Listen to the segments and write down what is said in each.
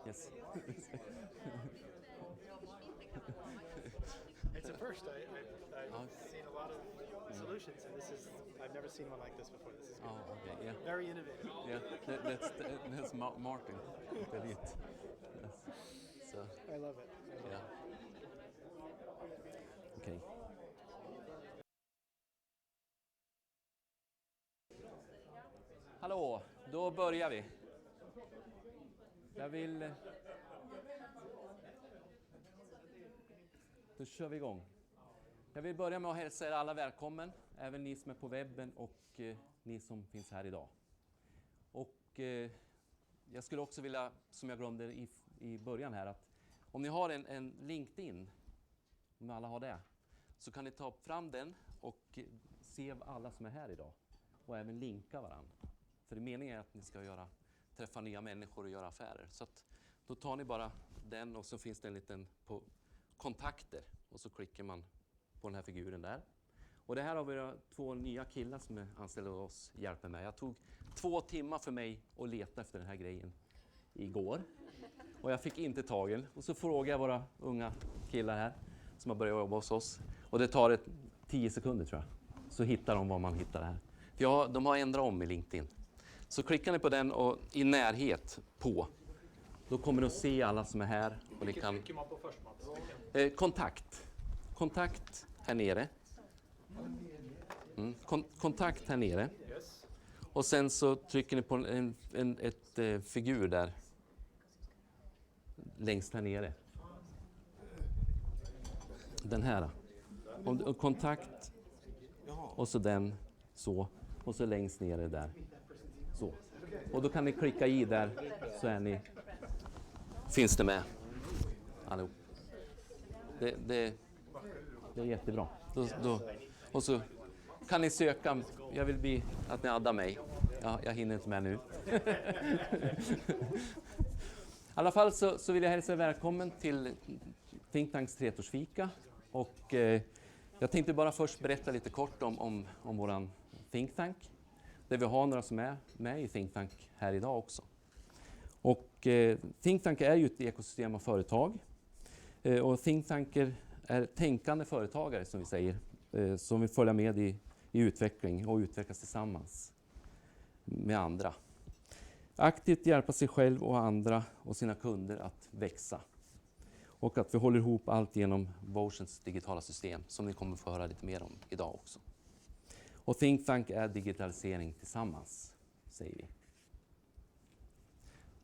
Yes. It's a first. I've seen a lot of solutions, and I've never seen one like this before. This is good. Oh, okay, yeah. Very innovative. Yeah, that's Martin. That it. Yes. So, I love it. yeah. Okej. Hallå, då börjar vi. Då kör vi igång. Jag vill börja med att hälsa er alla välkommen, även ni som är på webben och ni som finns här idag. Och jag skulle också vilja, som jag glömde i början här, att om ni har en LinkedIn, om alla har det, så kan ni ta fram den och se alla som är här idag. Och även linka varandra. För det meningen är att ni ska träffa nya människor och göra affärer. Så att, då tar ni bara den och så finns det en liten på kontakter. Och så klickar man på den här figuren där. Och det här har vi 2 nya killar som är anställda hos oss hjälper mig. Jag tog 2 timmar för mig att leta efter den här grejen igår. Och jag fick inte tagen. Och så frågade jag våra unga killar här som har börjat jobba hos oss. Och det tar 10 sekunder tror jag. Så hittar de vad man hittar här. För de har ändrat om i LinkedIn. Så klickar ni på den och i närhet på. Då kommer ni att se alla som är här. Och Vilket trycker man på först? Kontakt. Kontakt här nere. Kontakt här nere. Yes. Och sen så trycker ni på ett figur där. Längst här nere. Den här. Och kontakt. Och så den. Så. Och så längst nere där. Så. Och då kan ni klicka i där så finns det med. Allihop. Det är jättebra. Och så kan ni söka. Jag vill att ni addar mig. Ja, jag hinner inte med nu. I alla fall så vill jag hälsa er välkommen till Think Tanks TreTårsfika. Och jag tänkte bara först berätta lite kort om våran Think Tank. Där vi har några som är med i Think Tank här idag också. Och Think Tank är ju ett ekosystem av företag. Och Think Tanker är tänkande företagare som vi säger. Som vill följa med i utveckling och utvecklas tillsammans med andra. Aktivt hjälpa sig själv och andra och sina kunder att växa. Och att vi håller ihop allt genom Voceans digitala system som ni kommer få höra lite mer om idag också. Och Think Tank är digitalisering tillsammans, säger vi.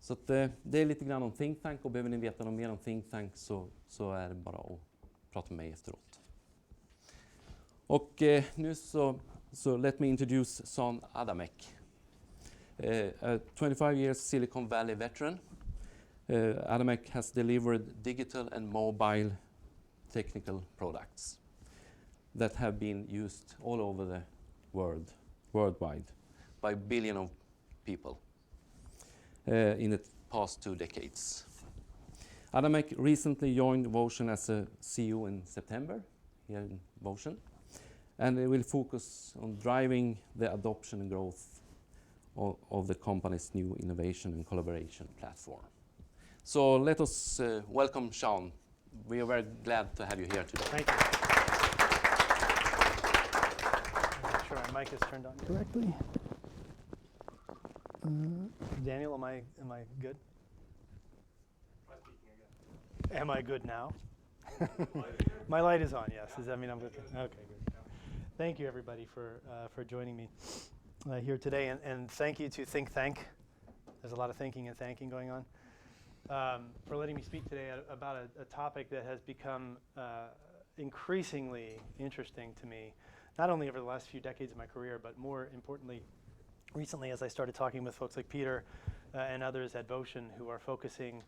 Så att, det är lite grann om Think Tank och behöver ni veta något mer om Think Tank så är det bara att prata med mig efteråt. Och nu så let me introduce Shawn Adamek. A 25 years Silicon Valley veteran. Adamek has delivered digital and mobile technical products that have been used all over the worldwide, by billions of people in the past 2 decades. Adamek recently joined Vocean as a CEO in September here in Vocean, and they will focus on driving the adoption and growth of the company's new innovation and collaboration platform. So let us welcome Shawn. We are very glad to have you here today. Thank you. Make sure my mic is turned on correctly. Daniel, am I good? Am I good now? My light is on. Yes. Does that mean I'm good? Okay, good. Thank you, everybody, for joining me here today, and thank you to Think Tank. There's a lot of thinking and thanking going on. For letting me speak today about a topic that has become increasingly interesting to me, not only over the last few decades of my career, but more importantly, recently as I started talking with folks like Peter and others at Vocean who are focusing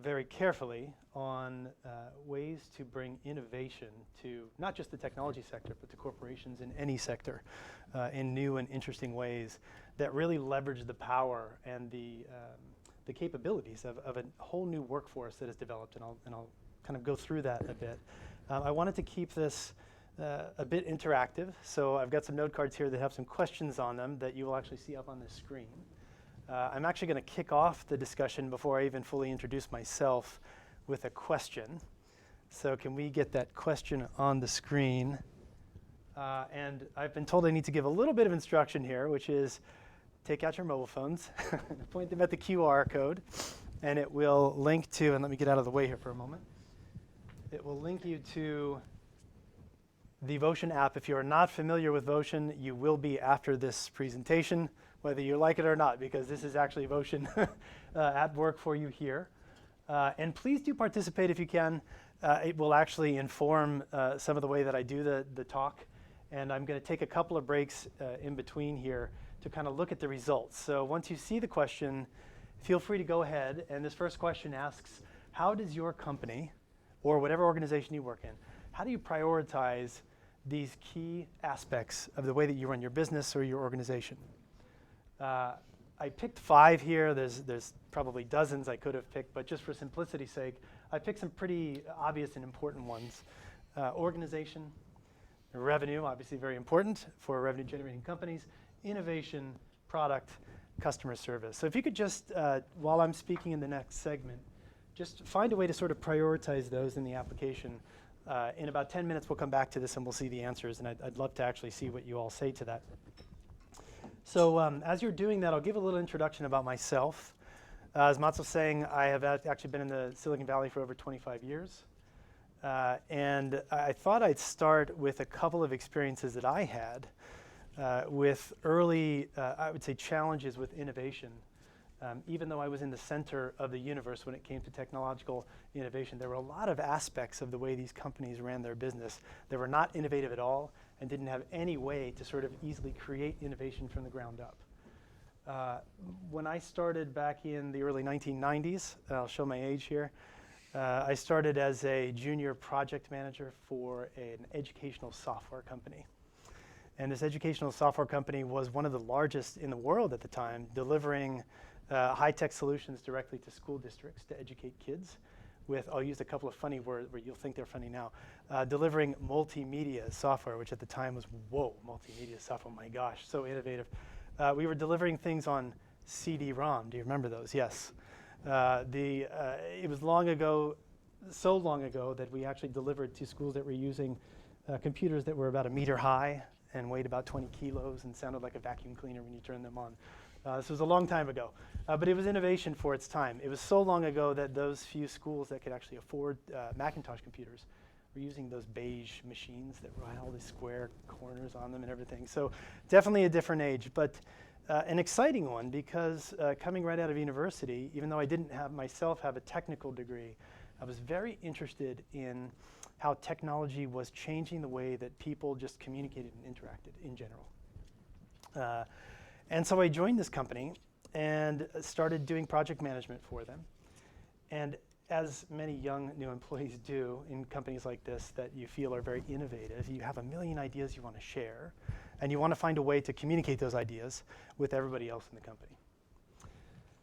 very carefully on ways to bring innovation to not just the technology sector, but to corporations in any sector in new and interesting ways that really leverage the power and the capabilities of a whole new workforce that has developed, and I'll kind of go through that a bit. I wanted to keep this a bit interactive. So I've got some note cards here that have some questions on them that you will actually see up on the screen. I'm actually going to kick off the discussion before I even fully introduce myself with a question. So can we get that question on the screen? And I've been told I need to give a little bit of instruction here, which is take out your mobile phones, point them at the QR code, and it will link to, and let me get out of the way here for a moment. It will link you to the Vocean app. If you are not familiar with Vocean, you will be after this presentation, whether you like it or not, because this is actually Vocean at work for you here. And please do participate if you can. It will actually inform some of the way that I do the talk. And I'm going to take a couple of breaks in between here to kind of look at the results. So once you see the question, feel free to go ahead. And this first question asks, how does your company, or whatever organization you work in, how do you prioritize these key aspects of the way that you run your business or your organization? I picked 5 here. There's probably dozens I could have picked, but just for simplicity's sake, I picked some pretty obvious and important ones. Organization, revenue, obviously very important for revenue-generating companies, innovation, product, customer service. So if you could just, while I'm speaking in the next segment, just find a way to sort of prioritize those in the application. In about 10 minutes, we'll come back to this and we'll see the answers, and I'd love to actually see what you all say to that. So as you're doing that, I'll give a little introduction about myself. As Mats was saying, I have actually been in the Silicon Valley for over 25 years. And I thought I'd start with a couple of experiences that I had with early, I would say, challenges with innovation. Even though I was in the center of the universe when it came to technological innovation, there were a lot of aspects of the way these companies ran their business that were not innovative at all and didn't have any way to sort of easily create innovation from the ground up. When I started back in the early 1990s, I'll show my age here, I started as a junior project manager for an educational software company. And this educational software company was one of the largest in the world at the time, delivering high-tech solutions directly to school districts to educate kids with, I'll use a couple of funny words where you'll think they're funny now, delivering multimedia software, which at the time was, whoa, multimedia software, my gosh, so innovative. We were delivering things on CD-ROM. Do you remember those? Yes. It was long ago, so long ago, that we actually delivered to schools that were using computers that were about 1 meter high and weighed about 20 kilos and sounded like a vacuum cleaner when you turned them on. This was a long time ago, but it was innovation for its time. It was so long ago that those few schools that could actually afford Macintosh computers were using those beige machines that had all these square corners on them and everything. So definitely a different age, but an exciting one, because coming right out of university, even though I didn't myself have a technical degree, I was very interested in how technology was changing the way that people just communicated and interacted in general. And so I joined this company and started doing project management for them. And as many young new employees do in companies like this that you feel are very innovative, you have a million ideas you want to share, and you want to find a way to communicate those ideas with everybody else in the company.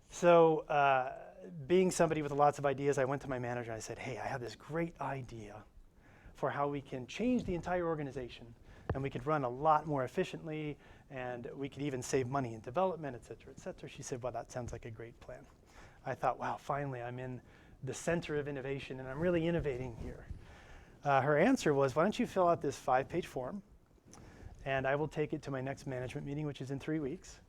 So being somebody with lots of ideas, I went to my manager and I said, hey, I have this great idea for how we can change the entire organization, and we could run a lot more efficiently, and we could even save money in development, et cetera, et cetera. She said, well, that sounds like a great plan. I thought, wow, finally I'm in the center of innovation and I'm really innovating here. Her answer was, why don't you fill out this 5-page form, and I will take it to my next management meeting, which is in 3 weeks.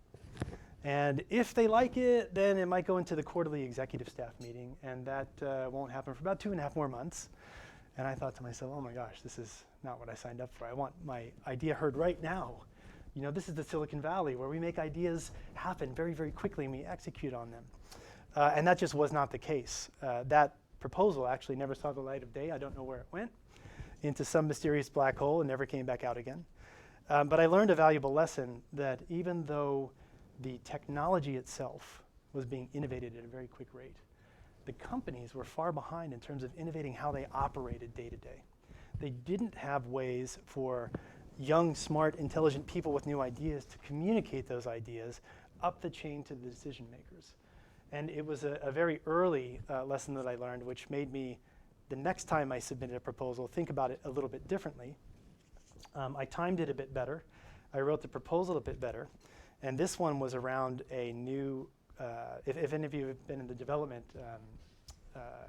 And if they like it, then it might go into the quarterly executive staff meeting, and that won't happen for about 2.5 more months. And I thought to myself, oh my gosh, this is not what I signed up for. I want my idea heard right now. You know, this is the Silicon Valley where we make ideas happen very, very quickly and we execute on them. And that just was not the case. That proposal actually never saw the light of day. I don't know where it went, into some mysterious black hole and never came back out again. But I learned a valuable lesson that even though the technology itself was being innovated at a very quick rate, the companies were far behind in terms of innovating how they operated day to day. They didn't have ways for young, smart, intelligent people with new ideas to communicate those ideas up the chain to the decision makers. And it was a very early lesson that I learned, which made me, the next time I submitted a proposal, think about it a little bit differently. I timed it a bit better. I wrote the proposal a bit better. And this one was around a new, if any of you have been in the development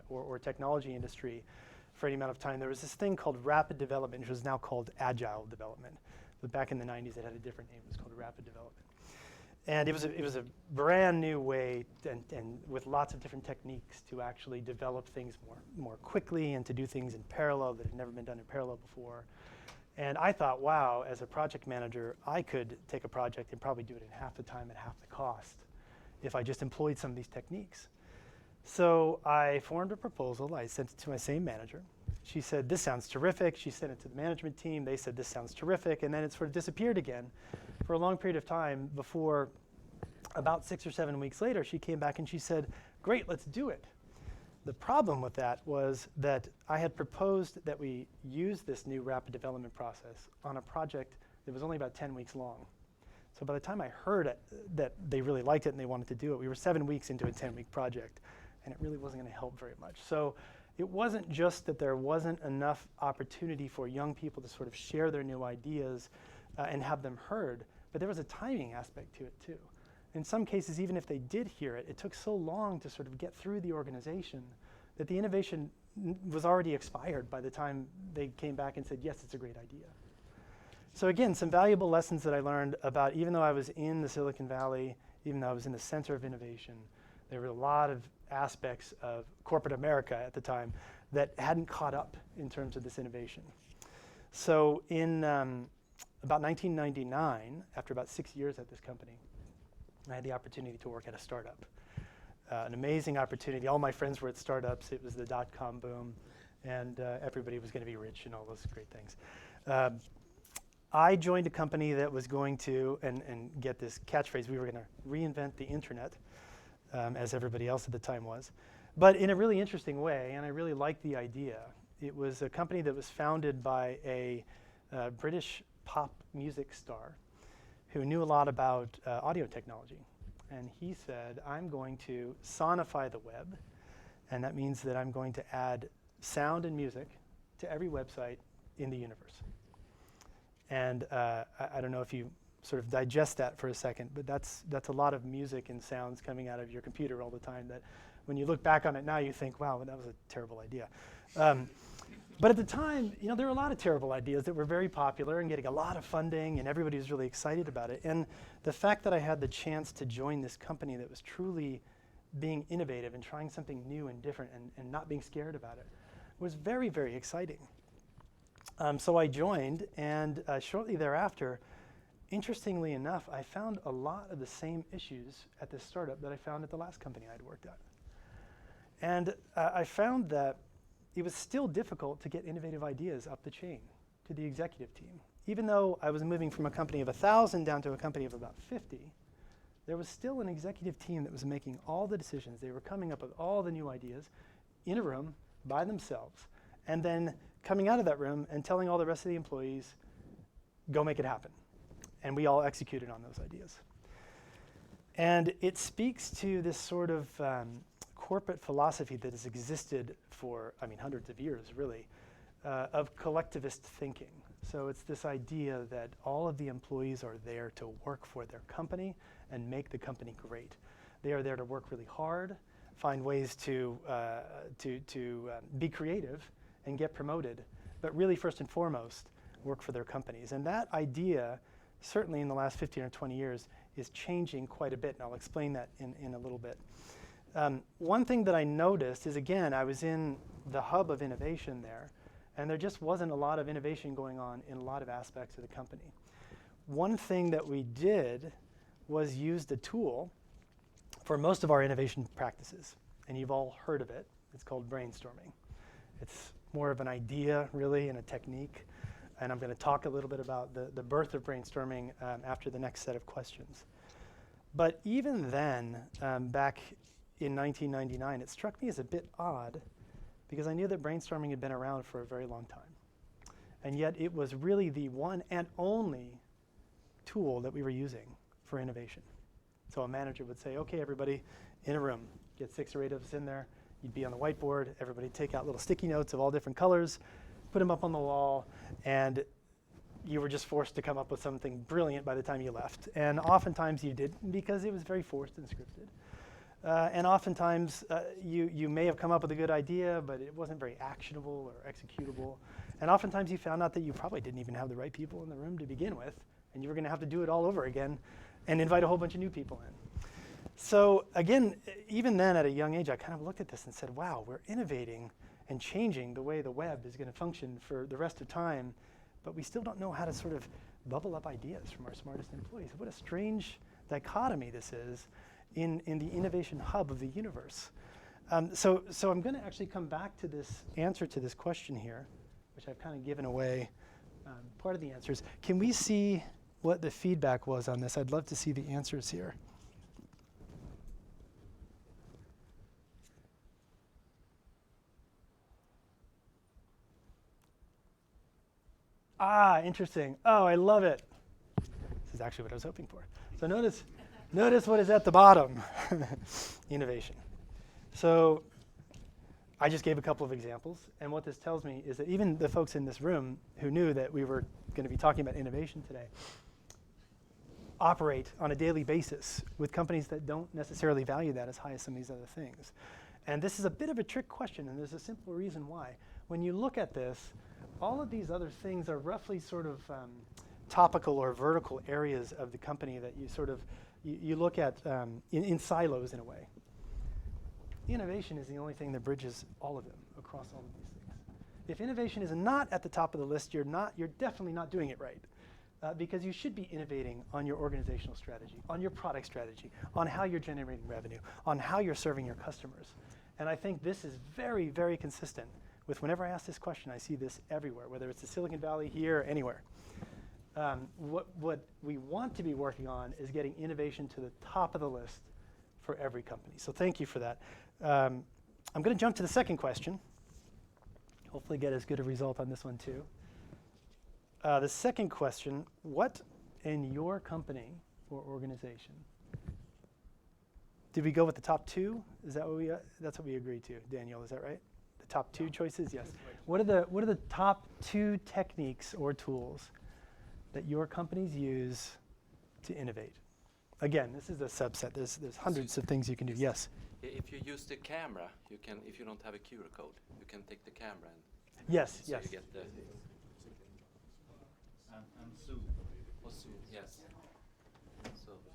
or technology industry for any amount of time, there was this thing called rapid development, which was now called agile development. But back in the 90s, it had a different name. It was called rapid development. And it was a brand new way and with lots of different techniques to actually develop things more quickly and to do things in parallel that had never been done in parallel before. And I thought, wow, as a project manager, I could take a project and probably do it in half the time and half the cost if I just employed some of these techniques. So I formed a proposal. I sent it to my same manager. She said, this sounds terrific. She sent it to the management team. They said, this sounds terrific. And then it sort of disappeared again for a long period of time before about 6 or 7 weeks later, she came back and she said, great, let's do it. The problem with that was that I had proposed that we use this new rapid development process on a project that was only about 10 weeks long. So by the time I heard that they really liked it and they wanted to do it, we were 7 weeks into a 10-week project, and it really wasn't going to help very much. So it wasn't just that there wasn't enough opportunity for young people to sort of share their new ideas and have them heard, but there was a timing aspect to it too. In some cases, even if they did hear it, it took so long to sort of get through the organization that the innovation was already expired by the time they came back and said, yes, it's a great idea. So again, some valuable lessons that I learned about, even though I was in the Silicon Valley, even though I was in the center of innovation, there were a lot of aspects of corporate America at the time that hadn't caught up in terms of this innovation. So in about 1999, after about 6 years at this company, I had the opportunity to work at a startup. An amazing opportunity. All my friends were at startups. It was the dot-com boom, and everybody was going to be rich and all those great things. I joined a company that was going to, and get this catchphrase, we were going to reinvent the internet, as everybody else at the time was, but in a really interesting way, and I really liked the idea. It was a company that was founded by a British pop music star who knew a lot about audio technology. And he said, I'm going to sonify the web, and that means that I'm going to add sound and music to every website in the universe. And I don't know if you sort of digest that for a second, but that's a lot of music and sounds coming out of your computer all the time that when you look back on it now, you think, wow, that was a terrible idea. But at the time, there were a lot of terrible ideas that were very popular and getting a lot of funding, and everybody was really excited about it. And the fact that I had the chance to join this company that was truly being innovative and trying something new and different and not being scared about it was very, very exciting. So I joined, and shortly thereafter, interestingly enough, I found a lot of the same issues at this startup that I found at the last company I'd worked at. And I found that it was still difficult to get innovative ideas up the chain to the executive team. Even though I was moving from a company of 1,000 down to a company of about 50, there was still an executive team that was making all the decisions. They were coming up with all the new ideas in a room by themselves, and then coming out of that room and telling all the rest of the employees, go make it happen. And we all executed on those ideas. And it speaks to this sort of corporate philosophy that has existed for, hundreds of years, really, of collectivist thinking. So it's this idea that all of the employees are there to work for their company and make the company great. They are there to work really hard, find ways to be creative and get promoted, but really, first and foremost, work for their companies. And that idea, certainly in the last 15 or 20 years, is changing quite a bit, and I'll explain that in a little bit. One thing that I noticed is, again, I was in the hub of innovation there, and there just wasn't a lot of innovation going on in a lot of aspects of the company. One thing that we did was used a tool for most of our innovation practices, and you've all heard of it. It's called brainstorming. It's more of an idea, really, and a technique, and I'm going to talk a little bit about the birth of brainstorming after the next set of questions. But even then, back in 1999, it struck me as a bit odd because I knew that brainstorming had been around for a very long time. And yet it was really the one and only tool that we were using for innovation. So a manager would say, okay, everybody in a room, get 6 or 8 of us in there. You'd be on the whiteboard. Everybody take out little sticky notes of all different colors, put them up on the wall, and you were just forced to come up with something brilliant by the time you left. And oftentimes you didn't, because it was very forced and scripted. And oftentimes you may have come up with a good idea, but it wasn't very actionable or executable. And oftentimes you found out that you probably didn't even have the right people in the room to begin with, and you were going to have to do it all over again and invite a whole bunch of new people in. So again, even then at a young age, I kind of looked at this and said, wow, we're innovating and changing the way the web is going to function for the rest of time, but we still don't know how to sort of bubble up ideas from our smartest employees. What a strange dichotomy this is in the innovation hub of the universe. So I'm going to actually come back to this answer to this question here, which I've kind of given away part of the answers. Can we see what the feedback was on this? I'd love to see the answers here. Ah, interesting. Oh, I love it. This is actually what I was hoping for. So notice what is at the bottom. Innovation. So I just gave a couple of examples, and what this tells me is that even the folks in this room who knew that we were going to be talking about innovation today operate on a daily basis with companies that don't necessarily value that as high as some of these other things. And this is a bit of a trick question, and there's a simple reason why. When you look at this, all of these other things are roughly sort of topical or vertical areas of the company that you sort of, you look at in silos in a way. Innovation is the only thing that bridges all of them across all of these things. If innovation is not at the top of the list, you're definitely not doing it right. Because you should be innovating on your organizational strategy, on your product strategy, on how you're generating revenue, on how you're serving your customers. And I think this is very, very consistent with whenever I ask this question, I see this everywhere, whether it's the Silicon Valley here or anywhere. What we want to be working on is getting innovation to the top of the list for every company. So thank you for that. I'm going to jump to the second question. Hopefully get as good a result on this one too. The second question, what in your company or organization, did we go with the top two? Is that what that's what we agreed to, Daniel, is that right? The top two choices, yes. What are the top two techniques or tools that your companies use to innovate? Again, this is a subset. There's hundreds of things you can do. Yes. If you use the camera, you can. If you don't have a QR code, you can take the camera and yes, so yes. you get the and Zoom. or Zoom, yes. So if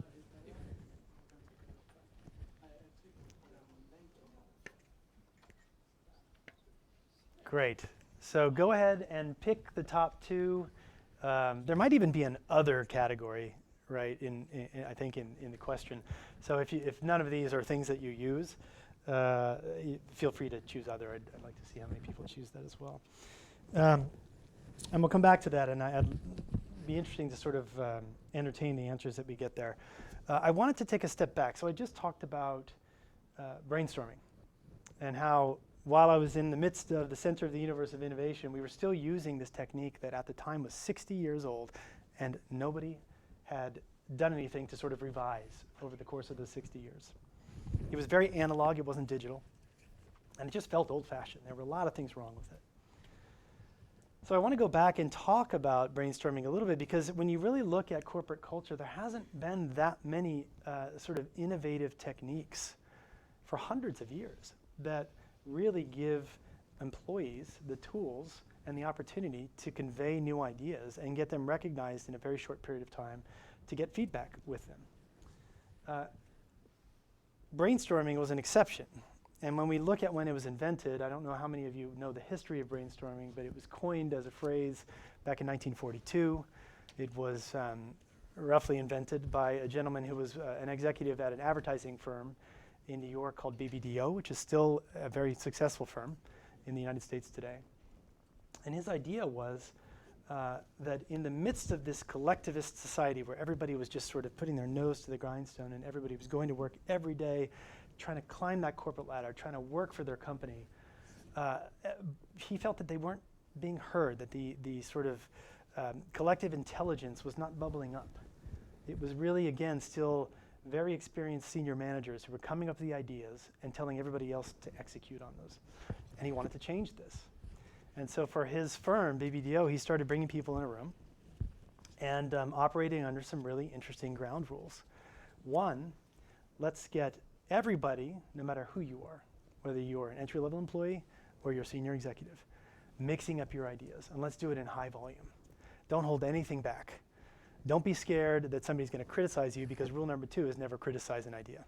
Great. So go ahead and pick the top two. There might even be an other category, right? I think in the question. So if none of these are things that you use, feel free to choose other. I'd like to see how many people choose that as well. And we'll come back to that, and it'd be interesting to sort of entertain the answers that we get there. I wanted to take a step back. So I just talked about brainstorming and how while I was in the midst of the center of the universe of innovation, we were still using this technique that at the time was 60 years old, and nobody had done anything to sort of revise over the course of those 60 years. It was very analog, it wasn't digital, and it just felt old-fashioned. There were a lot of things wrong with it. So I want to go back and talk about brainstorming a little bit, because when you really look at corporate culture, there hasn't been that many sort of innovative techniques for hundreds of years that really give employees the tools and the opportunity to convey new ideas and get them recognized in a very short period of time to get feedback with them. Brainstorming was an exception. And when we look at when it was invented, I don't know how many of you know the history of brainstorming, but it was coined as a phrase back in 1942. It was roughly invented by a gentleman who was an executive at an advertising firm in New York called BBDO, which is still a very successful firm in the United States today. And his idea was that in the midst of this collectivist society where everybody was just sort of putting their nose to the grindstone and everybody was going to work every day, trying to climb that corporate ladder, trying to work for their company, he felt that they weren't being heard, that the sort of collective intelligence was not bubbling up. It was really, again, still very experienced senior managers who were coming up with the ideas and telling everybody else to execute on those. And he wanted to change this. And so for his firm, BBDO, he started bringing people in a room and operating under some really interesting ground rules. One, let's get everybody, no matter who you are, whether you're an entry-level employee or you're a senior executive, mixing up your ideas, and let's do it in high volume. Don't hold anything back. Don't be scared that somebody's going to criticize you, because rule number 2 is never criticize an idea.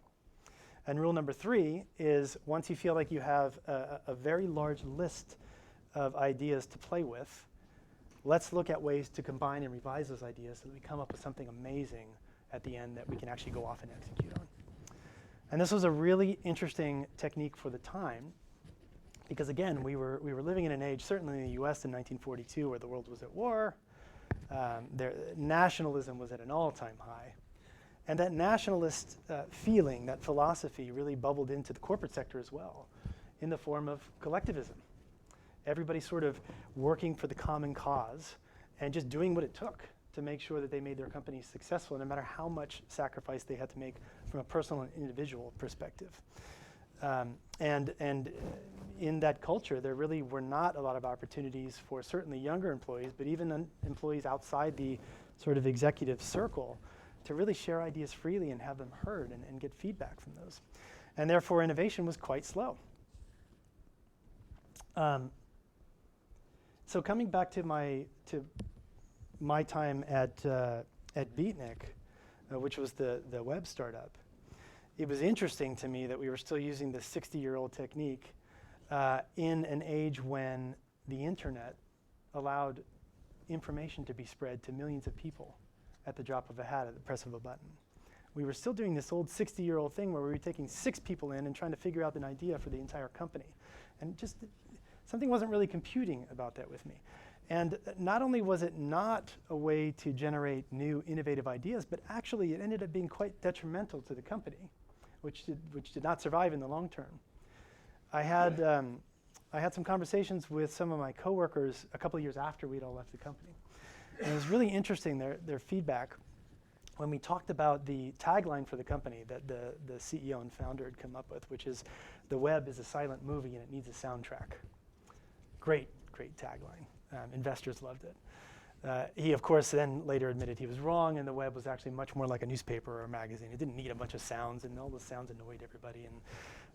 And rule number 3 is, once you feel like you have a very large list of ideas to play with, let's look at ways to combine and revise those ideas so that we come up with something amazing at the end that we can actually go off and execute on. And this was a really interesting technique for the time, because again, we were living in an age, certainly in the US in 1942, where the world was at war. Nationalism was at an all-time high. And that nationalist feeling, that philosophy, really bubbled into the corporate sector as well, in the form of collectivism. Everybody sort of working for the common cause and just doing what it took to make sure that they made their companies successful, no matter how much sacrifice they had to make from a personal and individual perspective. And in that culture, there really were not a lot of opportunities for certainly younger employees, but even employees outside the sort of executive circle, to really share ideas freely and have them heard and get feedback from those. And therefore, innovation was quite slow. So coming back to my time at Beatnik, which was the web startup, it was interesting to me that we were still using the 60-year-old technique in an age when the internet allowed information to be spread to millions of people at the drop of a hat, at the press of a button. We were still doing this old 60-year-old thing where we were taking 6 people in and trying to figure out an idea for the entire company. And just something wasn't really computing about that with me. And not only was it not a way to generate new innovative ideas, but actually it ended up being quite detrimental to the company, which did not survive in the long term. I had some conversations with some of my coworkers a couple of years after we'd all left the company. And it was really interesting, their feedback, when we talked about the tagline for the company that the CEO and founder had come up with, which is, "The web is a silent movie and it needs a soundtrack." Great tagline. Investors loved it. He, of course, then later admitted he was wrong, and the web was actually much more like a newspaper or a magazine. It didn't need a bunch of sounds, and all the sounds annoyed everybody.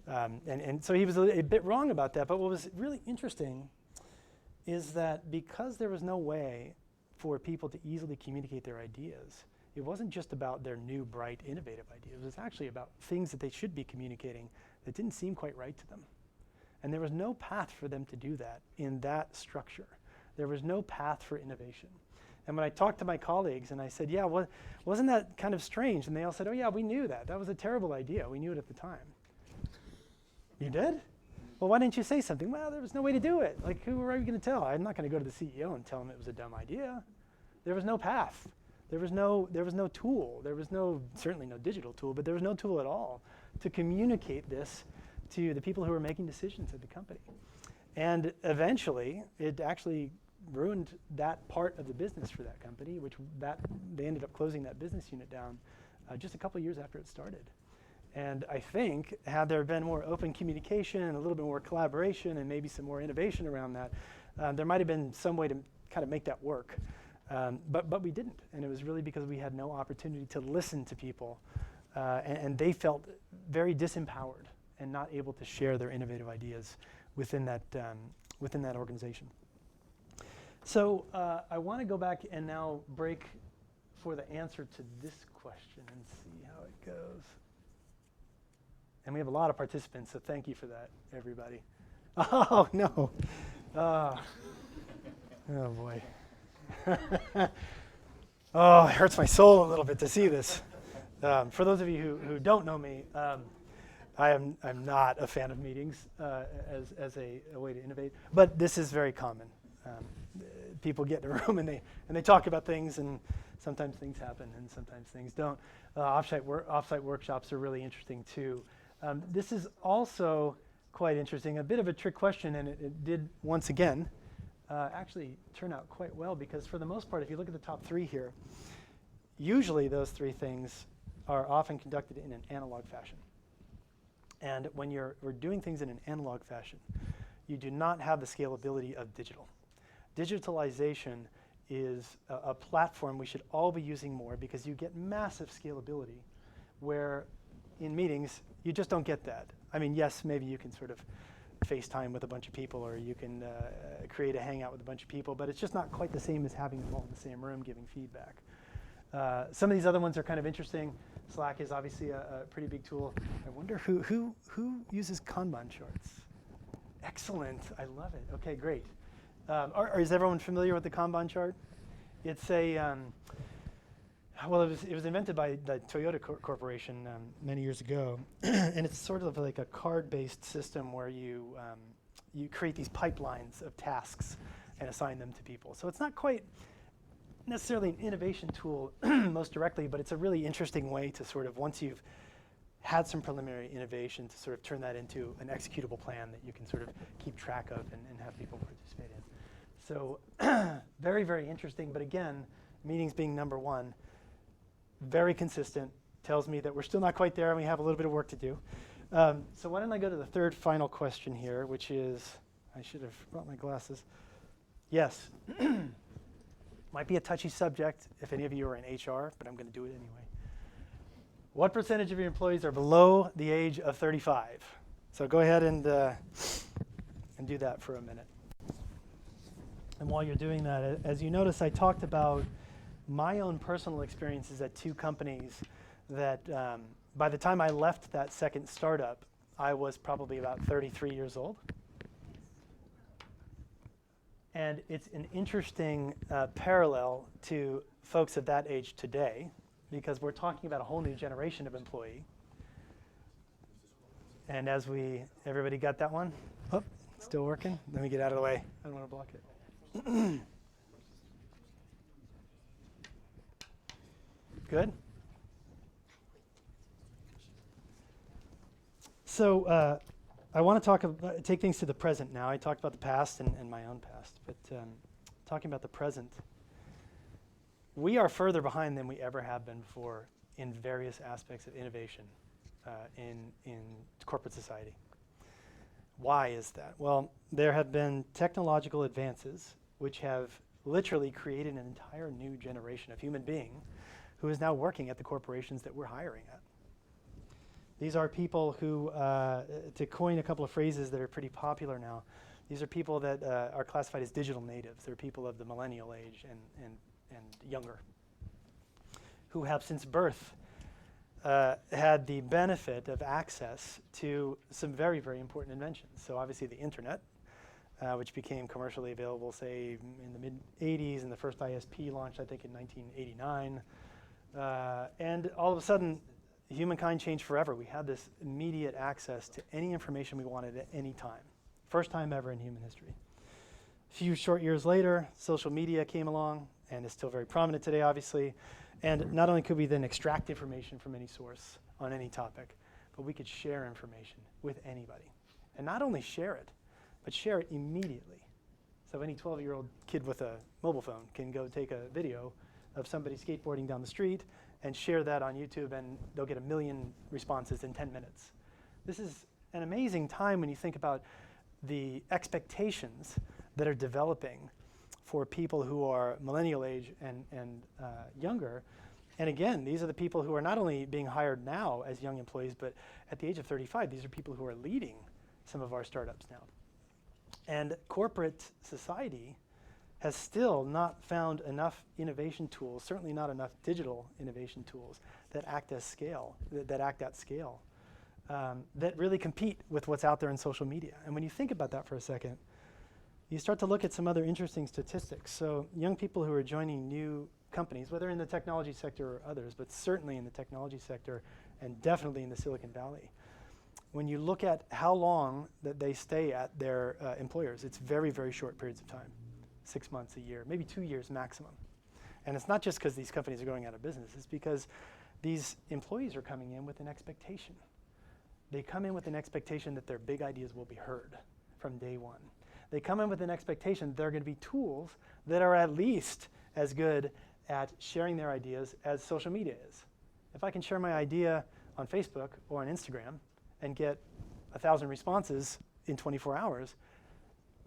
And so he was a bit wrong about that. But what was really interesting is that because there was no way for people to easily communicate their ideas, it wasn't just about their new, bright, innovative ideas. It was actually about things that they should be communicating that didn't seem quite right to them. And there was no path for them to do that in that structure. There was no path for innovation. And when I talked to my colleagues and I said, yeah, wasn't that kind of strange? And they all said, oh yeah, we knew that. That was a terrible idea. We knew it at the time. You did? Well, why didn't you say something? Well, there was no way to do it. Like, who are you going to tell? I'm not going to go to the CEO and tell him it was a dumb idea. There was no path. There was no tool. There was certainly no digital tool, but there was no tool at all to communicate this to the people who were making decisions at the company. And eventually, it actually ruined that part of the business for that company, they ended up closing that business unit down just a couple of years after it started. And I think, had there been more open communication and a little bit more collaboration and maybe some more innovation around that, there might have been some way to kind of make that work. But we didn't, and it was really because we had no opportunity to listen to people, and they felt very disempowered and not able to share their innovative ideas within that organization. So I want to go back and now break for the answer to this question and see how it goes. And we have a lot of participants, so thank you for that, everybody. Oh, no. Oh boy. Oh, it hurts my soul a little bit to see this. For those of you who don't know me, I'm not a fan of meetings as a way to innovate, but this is very common. People get in a room and they talk about things, and sometimes things happen and sometimes things don't. Offsite workshops are really interesting too. This is also quite interesting, a bit of a trick question, and it did once again actually turn out quite well, because for the most part, if you look at the top 3 here, usually those 3 things are often conducted in an analog fashion. And when we're doing things in an analog fashion, you do not have the scalability of digital. Digitalization is a platform we should all be using more, because you get massive scalability, where in meetings, you just don't get that. I mean, yes, maybe you can sort of FaceTime with a bunch of people, or you can create a hangout with a bunch of people, but it's just not quite the same as having them all in the same room giving feedback. Some of these other ones are kind of interesting. Slack is obviously a pretty big tool. I wonder who uses Kanban charts? Excellent, I love it. Okay, great. Is everyone familiar with the Kanban chart? It's a, well, it was invented by the Toyota Corporation many years ago, and it's sort of like a card-based system where you create these pipelines of tasks and assign them to people. So it's not quite necessarily an innovation tool most directly, but it's a really interesting way to sort of, once you've had some preliminary innovation, to sort of turn that into an executable plan that you can sort of keep track of and have people participate in. So very, very interesting, but again, meetings being number one, very consistent, tells me that we're still not quite there and we have a little bit of work to do. So why don't I go to the third final question here, which is, I should have brought my glasses. Yes, might be a touchy subject if any of you are in HR, but I'm going to do it anyway. What percentage of your employees are below the age of 35? So go ahead and do that for a minute. And while you're doing that, as you notice, I talked about my own personal experiences at two companies that by the time I left that second startup, I was probably about 33 years old. And it's an interesting parallel to folks of that age today, because we're talking about a whole new generation of employee. And as everybody got that one? Oh, still working? Let me get out of the way. I don't want to block it. Good. So I want to take things to the present now. I talked about the past and my own past, but talking about the present, we are further behind than we ever have been before in various aspects of innovation in corporate society. Why is that? Well, there have been technological advances which have literally created an entire new generation of human being who is now working at the corporations that we're hiring at. These are people who, to coin a couple of phrases that are pretty popular now, these are people that are classified as digital natives. They're people of the millennial age and younger, who have since birth had the benefit of access to some very, very important inventions. So obviously the internet, which became commercially available, say, in the mid-'80s, and the first ISP launched, I think, in 1989. And all of a sudden, humankind changed forever. We had this immediate access to any information we wanted at any time. First time ever in human history. A few short years later, social media came along, and is still very prominent today, obviously. And not only could we then extract information from any source on any topic, but we could share information with anybody. And not only share it, but share it immediately. So any 12-year-old kid with a mobile phone can go take a video of somebody skateboarding down the street and share that on YouTube, and they'll get 1 million responses in 10 minutes. This is an amazing time when you think about the expectations that are developing for people who are millennial age and younger. And again, these are the people who are not only being hired now as young employees, but at the age of 35, these are people who are leading some of our startups now. And corporate society has still not found enough innovation tools, certainly not enough digital innovation tools that act at scale, that really compete with what's out there in social media. And when you think about that for a second, you start to look at some other interesting statistics. So young people who are joining new companies, whether in the technology sector or others, but certainly in the technology sector and definitely in the Silicon Valley, when you look at how long that they stay at their employers, it's very, very short periods of time. 6 months, a year, maybe 2 years maximum. And it's not just because these companies are going out of business, it's because these employees are coming in with an expectation. They come in with an expectation that their big ideas will be heard from day one. They come in with an expectation that there are going to be tools that are at least as good at sharing their ideas as social media is. If I can share my idea on Facebook or on Instagram and get 1,000 responses in 24 hours,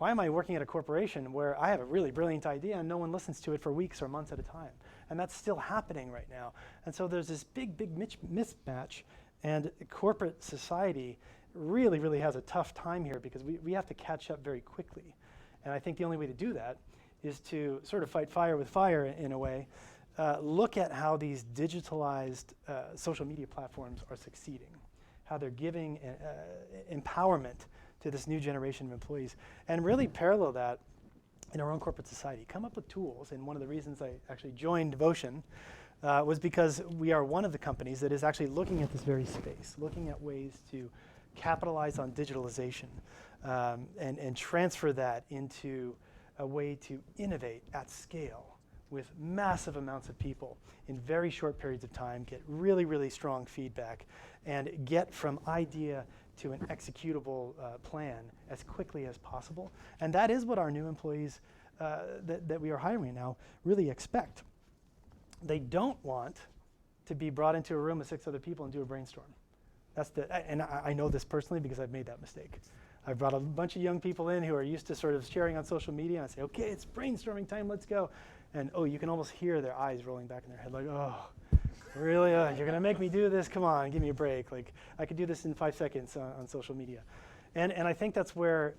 Why am I working at a corporation where I have a really brilliant idea and no one listens to it for weeks or months at a time? And that's still happening right now. And so there's this big mismatch, and corporate society really has a tough time here because we have to catch up very quickly. And I think the only way to do that is to sort of fight fire with fire in a way. Look at how these digitalized social media platforms are succeeding, how they're giving empowerment to this new generation of employees, and really parallel that in our own corporate society. Come up with tools, and one of the reasons I actually joined Vocean was because we are one of the companies that is actually looking at this very space, looking at ways to capitalize on digitalization and transfer that into a way to innovate at scale with massive amounts of people in very short periods of time, get really strong feedback, and get from idea to an executable plan as quickly as possible. And that is what our new employees that we are hiring now really expect. They don't want to be brought into a room with 6 other people and do a brainstorm. And I know this personally because I've made that mistake. I've brought a bunch of young people in who are used to sort of sharing on social media, and I say, okay, it's brainstorming time, let's go. And you can almost hear their eyes rolling back in their head like, oh, really? You're gonna make me do this? Come on, give me a break. Like, I could do this in 5 seconds on social media. And I think that's where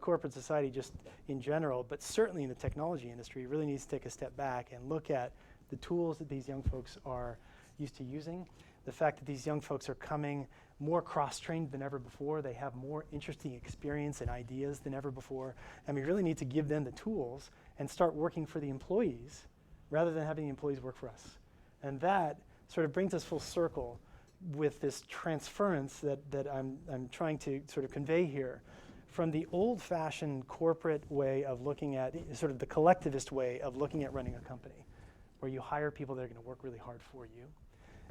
corporate society just in general, but certainly in the technology industry, really needs to take a step back and look at the tools that these young folks are used to using. The fact that these young folks are coming more cross-trained than ever before. They have more interesting experience and ideas than ever before. And we really need to give them the tools and start working for the employees rather than having the employees work for us. And that sort of brings us full circle with this transference that I'm trying to sort of convey here from the old-fashioned corporate way of looking at, sort of the collectivist way of looking at running a company, where you hire people that are going to work really hard for you,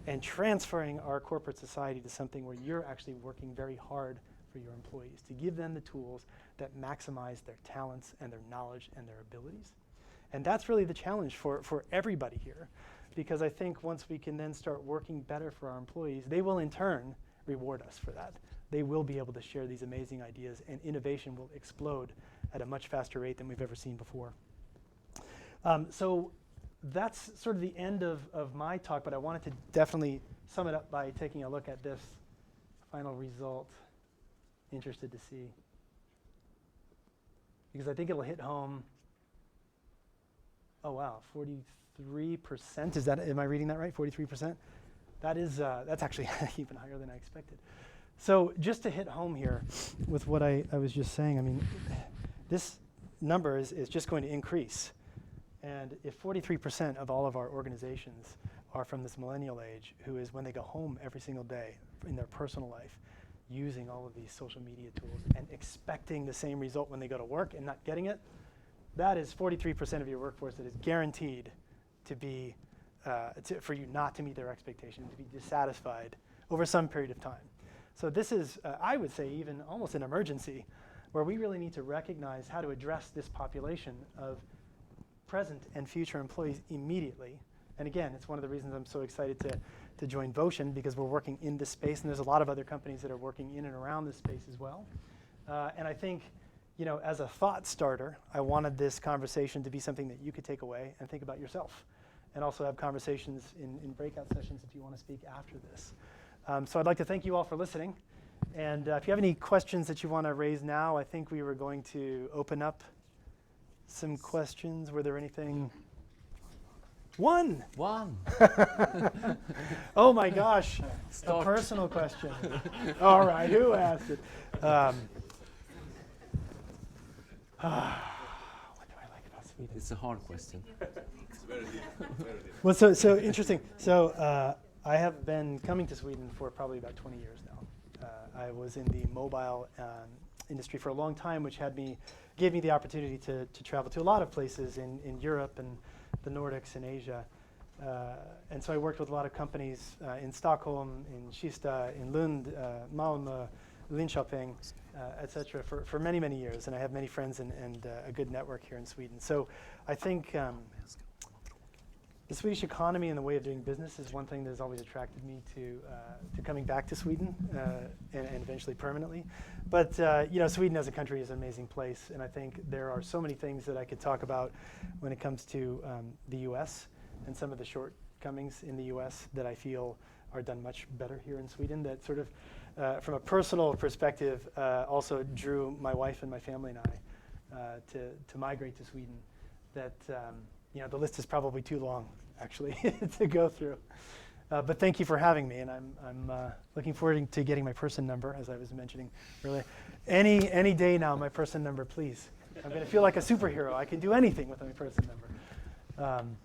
and transferring our corporate society to something where you're actually working very hard for your employees to give them the tools that maximize their talents and their knowledge and their abilities. And that's really the challenge for everybody here, because I think once we can then start working better for our employees, they will in turn reward us for that. They will be able to share these amazing ideas, and innovation will explode at a much faster rate than we've ever seen before. So that's sort of the end of my talk, but I wanted to definitely sum it up by taking a look at this final result. Interested to see. Because I think it'll hit home. Oh wow, 43%, am I reading that right? 43%? That's actually even higher than I expected. So just to hit home here with what I was just saying, I mean, this number is just going to increase. And if 43% of all of our organizations are from this millennial age, who is when they go home every single day in their personal life, using all of these social media tools and expecting the same result when they go to work and not getting it, that is 43% of your workforce that is guaranteed to be, for you not to meet their expectations, to be dissatisfied over some period of time. So this is, I would say, even almost an emergency, where we really need to recognize how to address this population of present and future employees immediately. And again, it's one of the reasons I'm so excited to join Vocean, because we're working in this space, and there's a lot of other companies that are working in and around this space as well. And I think, as a thought starter, I wanted this conversation to be something that you could take away and think about yourself, and also have conversations in breakout sessions if you want to speak after this. So I'd like to thank you all for listening. And if you have any questions that you want to raise now, I think we were going to open up some questions. Were there anything? One. Oh my gosh, a personal question. All right, who asked it? What do I like about Sweden? It's a hard question. It's very deep. Well, so interesting. So I have been coming to Sweden for probably about 20 years now. I was in the mobile industry for a long time, which gave me the opportunity to travel to a lot of places in Europe and the Nordics and Asia. And so I worked with a lot of companies in Stockholm, in Kista, in Lund, Malmö, Linköping, etc. for many, many years. And I have many friends and a good network here in Sweden. So I think The Swedish economy and the way of doing business is one thing that has always attracted me to coming back to Sweden and eventually permanently. But Sweden as a country is an amazing place, and I think there are so many things that I could talk about when it comes to the U.S. and some of the shortcomings in the U.S. that I feel are done much better here in Sweden. That sort of, from a personal perspective, also drew my wife and my family and I to migrate to Sweden. That the list is probably too long, actually, to go through. But thank you for having me, and I'm looking forward to getting my person number, as I was mentioning earlier. Any day now, my person number, please. I'm going to feel like a superhero. I can do anything with my person number.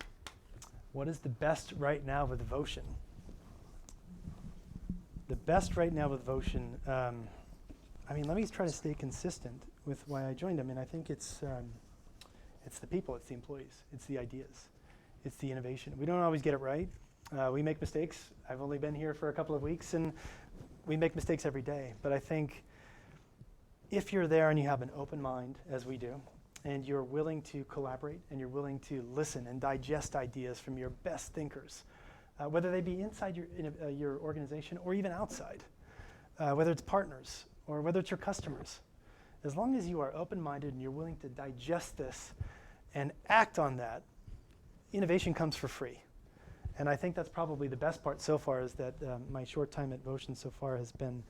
What is the best right now with Vocean? The best right now with Vocean, let me try to stay consistent with why I joined them, and I think it's the people, it's the employees, it's the ideas, it's the innovation. We don't always get it right. We make mistakes. I've only been here for a couple of weeks, and we make mistakes every day. But I think if you're there and you have an open mind, as we do, and you're willing to collaborate, and you're willing to listen and digest ideas from your best thinkers, whether they be inside your organization or even outside, whether it's partners or whether it's your customers, as long as you are open-minded and you're willing to digest this and act on that, innovation comes for free. And I think that's probably the best part so far, is that my short time at Vocean so far has been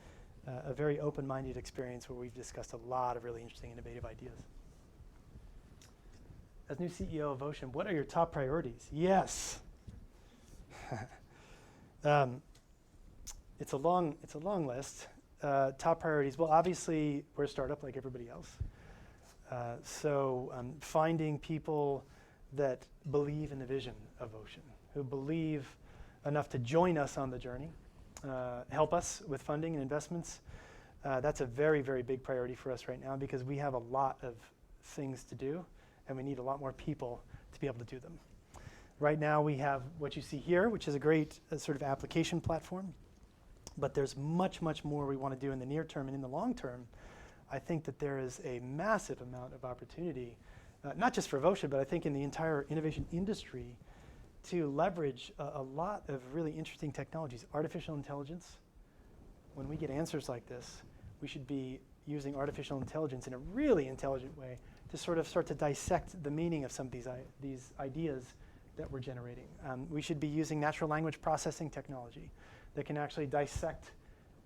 a very open-minded experience where we've discussed a lot of really interesting, innovative ideas. As new CEO of Vocean, what are your top priorities? Yes. It's a long list. Top priorities, well, obviously, we're a startup like everybody else. So finding people that believe in the vision of Vocean, who believe enough to join us on the journey, help us with funding and investments. That's a very, very big priority for us right now, because we have a lot of things to do, and we need a lot more people to be able to do them. Right now, we have what you see here, which is a great sort of application platform. But there's much, much more we want to do in the near term, and in the long term. I think that there is a massive amount of opportunity, not just for Vocean, but I think in the entire innovation industry, to leverage a lot of really interesting technologies. Artificial intelligence. When we get answers like this, we should be using artificial intelligence in a really intelligent way to sort of start to dissect the meaning of some of these ideas that we're generating. We should be using natural language processing technology that can actually dissect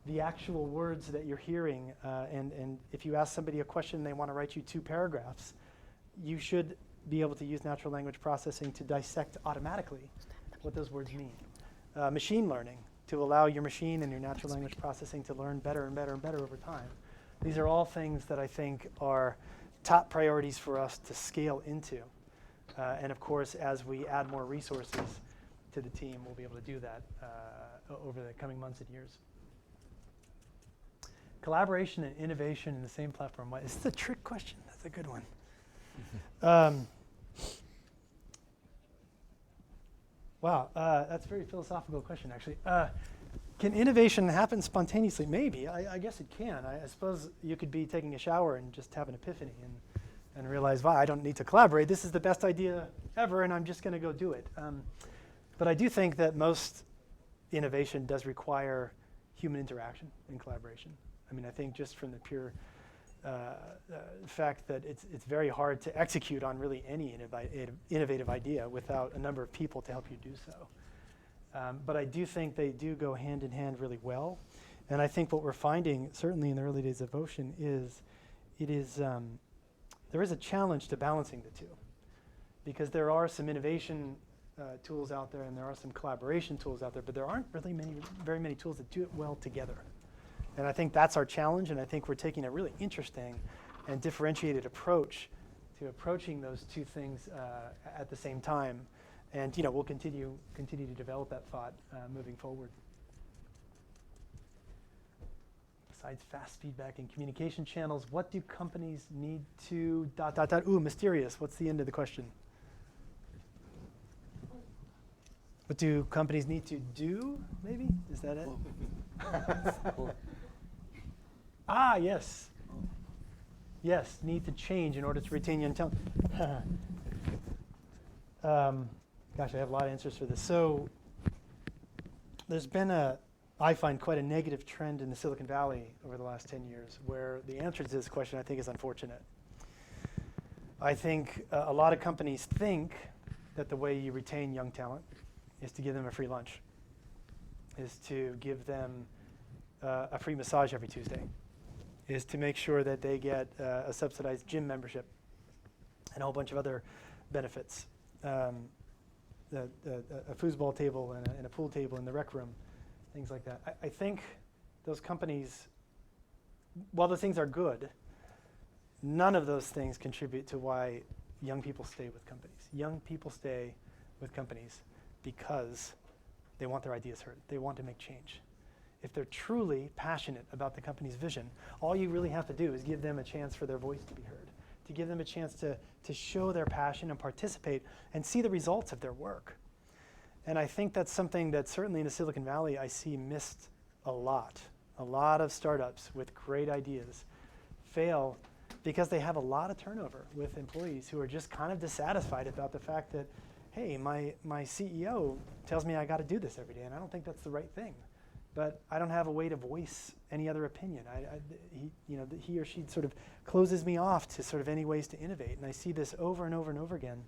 the actual words that you're hearing. And if you ask somebody a question and they want to write you 2 paragraphs, you should be able to use natural language processing to dissect automatically what those words mean. Machine learning, to allow your machine and your natural language processing to learn better and better and better over time. These are all things that I think are top priorities for us to scale into. And of course, as we add more resources to the team, we'll be able to do that over the coming months and years. Collaboration and innovation in the same platform. Is this a trick question? That's a good one. Wow, that's a very philosophical question, actually. Can innovation happen spontaneously? Maybe. I guess it can. I suppose you could be taking a shower and just have an epiphany and realize, wow, I don't need to collaborate. This is the best idea ever, and I'm just going to go do it. But I do think that most innovation does require human interaction and collaboration. I think just from the pure fact that it's very hard to execute on really any innovative idea without a number of people to help you do so. But I do think they do go hand in hand really well. And I think what we're finding, certainly in the early days of Vocean, is there is a challenge to balancing the two. Because there are some innovation tools out there, and there are some collaboration tools out there, but there aren't really very many tools that do it well together. And I think that's our challenge, and I think we're taking a really interesting and differentiated approach to approaching those two things at the same time. And we'll continue to develop that thought moving forward. Besides fast feedback and communication channels, what do companies need to ... Ooh, mysterious. What's the end of the question? What do companies need to do, maybe? Is that it? Ah, yes. Yes, need to change in order to retain your talent. Gosh, I have a lot of answers for this. So there's been I find quite a negative trend in the Silicon Valley over the last 10 years where the answer to this question I think is unfortunate. I think a lot of companies think that the way you retain young talent is to give them a free lunch, is to give them a free massage every Tuesday, is to make sure that they get a subsidized gym membership and a whole bunch of other benefits. A foosball table and a pool table in the rec room, things like that. I think those companies, while those things are good, none of those things contribute to why young people stay with companies. Young people stay with companies because they want their ideas heard. They want to make change. If they're truly passionate about the company's vision, all you really have to do is give them a chance for their voice to be heard, to give them a chance to show their passion and participate and see the results of their work. And I think that's something that certainly in the Silicon Valley I see missed a lot. A lot of startups with great ideas fail because they have a lot of turnover with employees who are just kind of dissatisfied about the fact that, hey, my CEO tells me I got to do this every day, and I don't think that's the right thing. But I don't have a way to voice any other opinion. He or she sort of closes me off to sort of any ways to innovate, and I see this over and over and over again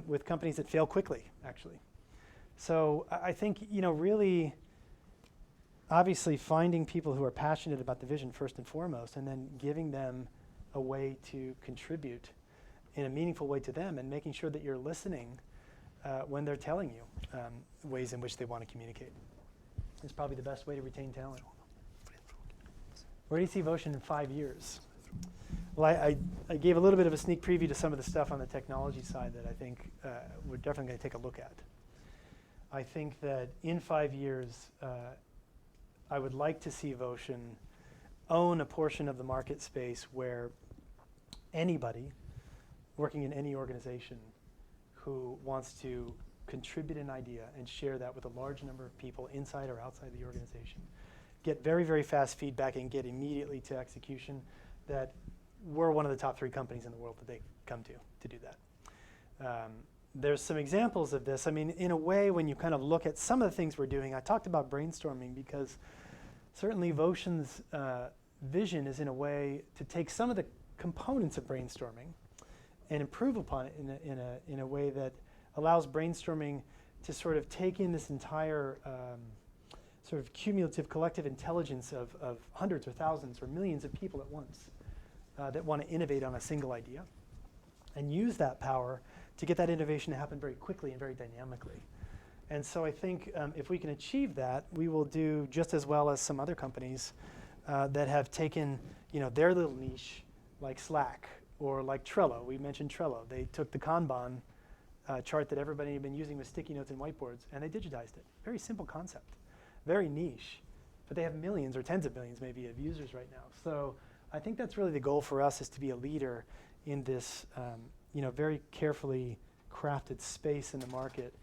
with companies that fail quickly, actually. So I think, really, obviously finding people who are passionate about the vision first and foremost, and then giving them a way to contribute in a meaningful way to them, and making sure that you're listening when they're telling you ways in which they want to communicate. Is probably the best way to retain talent. Where do you see Vocean in 5 years? Well, I gave a little bit of a sneak preview to some of the stuff on the technology side that I think we're definitely going to take a look at. I think that in 5 years, I would like to see Vocean own a portion of the market space where anybody working in any organization who wants to contribute an idea and share that with a large number of people inside or outside the organization, get very, very fast feedback and get immediately to execution, that we're one of the top 3 companies in the world that they come to do that. There's some examples of this. I mean, in a way, when you kind of look at some of the things we're doing, I talked about brainstorming because certainly Vocean's vision is in a way to take some of the components of brainstorming and improve upon it in a way that allows brainstorming to sort of take in this entire sort of cumulative collective intelligence of hundreds or thousands or millions of people at once that want to innovate on a single idea, and use that power to get that innovation to happen very quickly and very dynamically. And so I think if we can achieve that, we will do just as well as some other companies that have taken their little niche, like Slack or like Trello. We mentioned Trello. They took the Kanban chart that everybody had been using with sticky notes and whiteboards, and they digitized it. Very simple concept, very niche, but they have millions or tens of millions maybe of users right now. So I think that's really the goal for us, is to be a leader in this very carefully crafted space in the market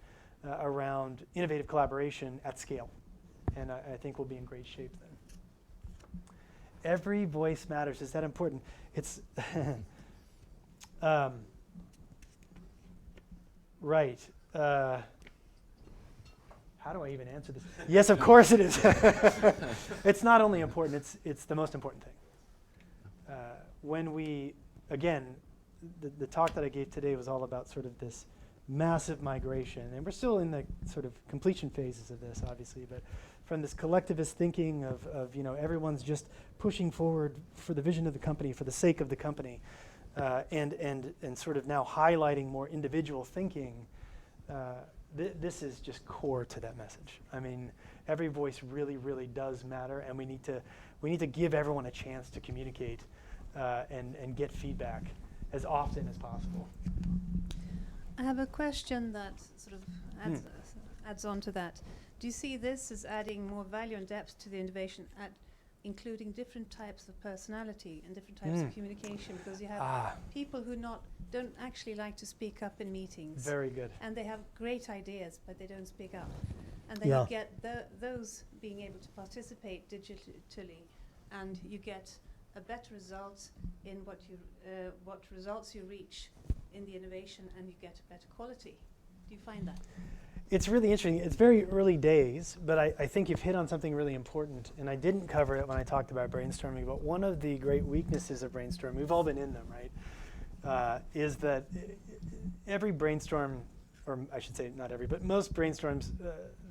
around innovative collaboration at scale. And I think we'll be in great shape then. Every voice matters. Is that important? It's right. How do I even answer this? Yes, of course it is. It's not only important, it's the most important thing. When we, again, the talk that I gave today was all about sort of this massive migration, and we're still in the sort of completion phases of this, obviously, but from this collectivist thinking of everyone's just pushing forward for the vision of the company, for the sake of the company, and sort of now highlighting more individual thinking, this is just core to that message. I mean, every voice really, really does matter, and we need to give everyone a chance to communicate and get feedback as often as possible. I have a question that sort of adds on to that. Do you see this as adding more value and depth to the innovation, at including different types of personality and different types of communication? Because you have people who don't actually like to speak up in meetings. Very good. And they have great ideas, but they don't speak up. And then you get those being able to participate digitally, and you get a better result in what results you reach in the innovation, and you get a better quality. Do you find that? It's really interesting. It's very early days, but I think you've hit on something really important, and I didn't cover it when I talked about brainstorming, but one of the great weaknesses of brainstorming, we've all been in them, right, is that every brainstorm, or I should say not every, but most brainstorms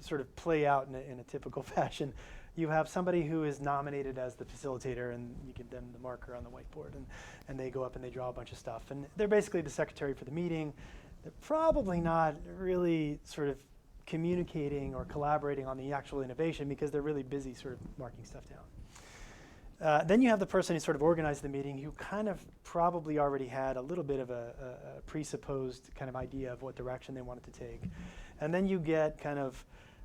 sort of play out in a typical fashion. You have somebody who is nominated as the facilitator, and you give them the marker on the whiteboard, and they go up and they draw a bunch of stuff, and they're basically the secretary for the meeting. They're probably not really sort of communicating or collaborating on the actual innovation because they're really busy sort of marking stuff down. Then you have the person who sort of organized the meeting who kind of probably already had a little bit of a presupposed kind of idea of what direction they wanted to take. And then you get kind of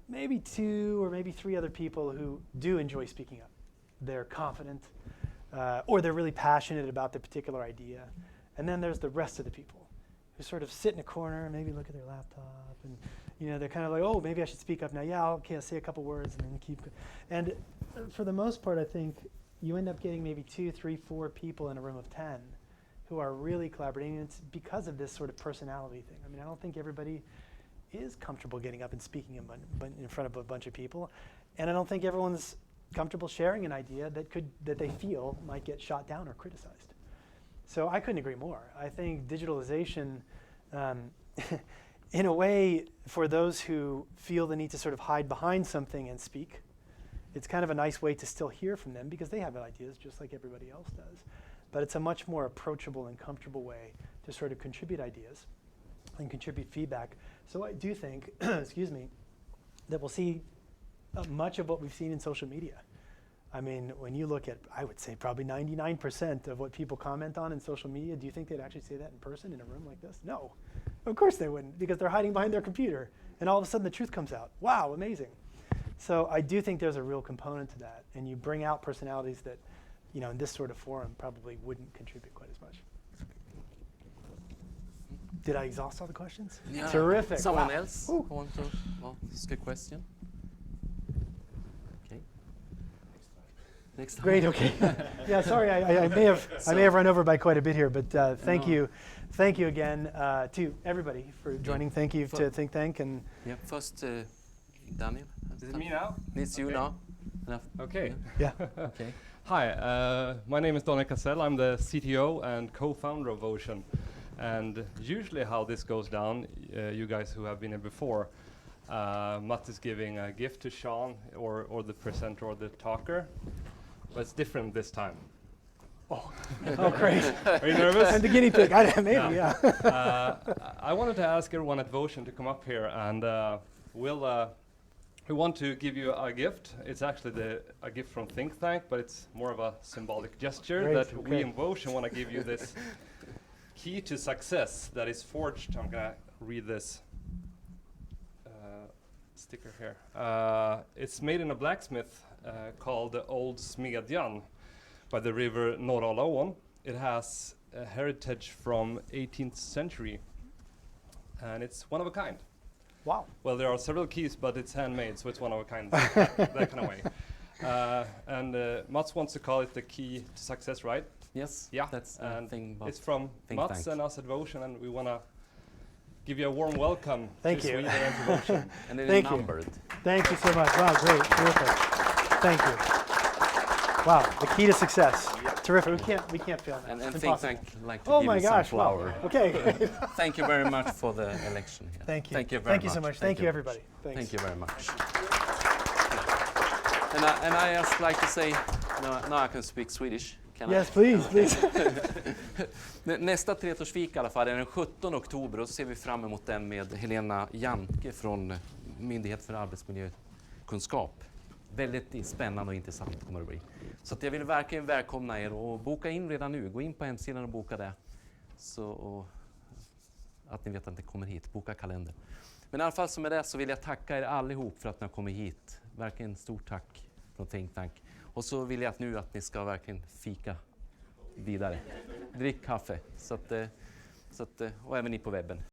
maybe 2 or maybe 3 other people who do enjoy speaking up. They're confident, or they're really passionate about the particular idea. And then there's the rest of the people who sort of sit in a corner, maybe look at their laptop, and they're kind of like, oh, maybe I should speak up now. Yeah, okay, I'll say a couple words, and then keep. And for the most part, I think you end up getting maybe 2, 3, 4 people in a room of 10 who are really collaborating, and it's because of this sort of personality thing. I mean, I don't think everybody is comfortable getting up and speaking in front of a bunch of people, and I don't think everyone's comfortable sharing an idea that they feel might get shot down or criticized. So I couldn't agree more. I think digitalization, in a way, for those who feel the need to sort of hide behind something and speak, it's kind of a nice way to still hear from them because they have ideas just like everybody else does. But it's a much more approachable and comfortable way to sort of contribute ideas and contribute feedback. So I do think, excuse me, that we'll see much of what we've seen in social media. I mean, when you look at, I would say probably 99% of what people comment on in social media, do you think they'd actually say that in person in a room like this? No, of course they wouldn't, because they're hiding behind their computer, and all of a sudden the truth comes out. Wow, amazing. So I do think there's a real component to that, and you bring out personalities that, in this sort of forum probably wouldn't contribute quite as much. Did I exhaust all the questions? Yeah. Terrific. Someone Wow. else Ooh. want to ask a question? Okay. Next time. Great. Okay. Yeah. Sorry, I may have run over by quite a bit here, but thank you again to everybody for joining. Thank you to Think Tank and. Yeah. First, Daniel. Is it me now? It's you now. Enough. Okay. Yeah. Okay. Hi, my name is Daniel Cassell. I'm the CTO and co-founder of Vocean. And usually how this goes down, you guys who have been here before, Matt is giving a gift to Shawn or the presenter or the talker. But it's different this time. Oh, great. Are you nervous? And the guinea pig. Maybe, yeah. I wanted to ask everyone at Vocean to come up here, and we want to give you a gift. It's actually a gift from Think Tank, but it's more of a symbolic gesture Great, that okay. we in Vocean want to give you this key to success that is forged. I'm going to read this sticker here. It's made in a blacksmith called the Old Smedjan by the river Norra Ån. It has a heritage from 18th century, and it's one of a kind. Wow. Well, there are several keys, but it's handmade, so it's one of a kind, that kind of way. And Mats wants to call it the key to success, right? Yes. Yeah. That's the And thing about it's from Think Mats Tank. and us at Vocean, and we want to give you a warm welcome Thank to you. Sweden and to Vocean. And it Thank is you. numbered. Thank you so much. Wow, great. Terrific. Thank you. Wow, the key to success. Terrific. We can't fail that. And It's Think impossible. Tank like to Oh give my you gosh. some Wow. flower. Okay. Thank you very much for the election here. Thank you. Thank you very Thank you so much. Thank you, everybody. Thanks. Thank you very much. And I just like to say, now I can speak Swedish. Can Yes, please, please. Nästa TreTårsfika i alla fall är den 17 oktober och så ser vi fram emot den med Helena Janke från Myndighet för arbetsmiljökunskap. Väldigt spännande och intressant kommer det bli. Så att jag vill verkligen välkomna er och boka in redan nu. Gå in på hemsidan och boka det. Så och att ni vet att ni kommer hit. Boka kalender. Men i alla fall som är det så vill jag tacka er allihop för att ni har kommit hit. Verkligen stort tack från Think Tank. Och så vill jag nu att ni ska verkligen fika vidare. Drick kaffe. Så att, och även ni på webben.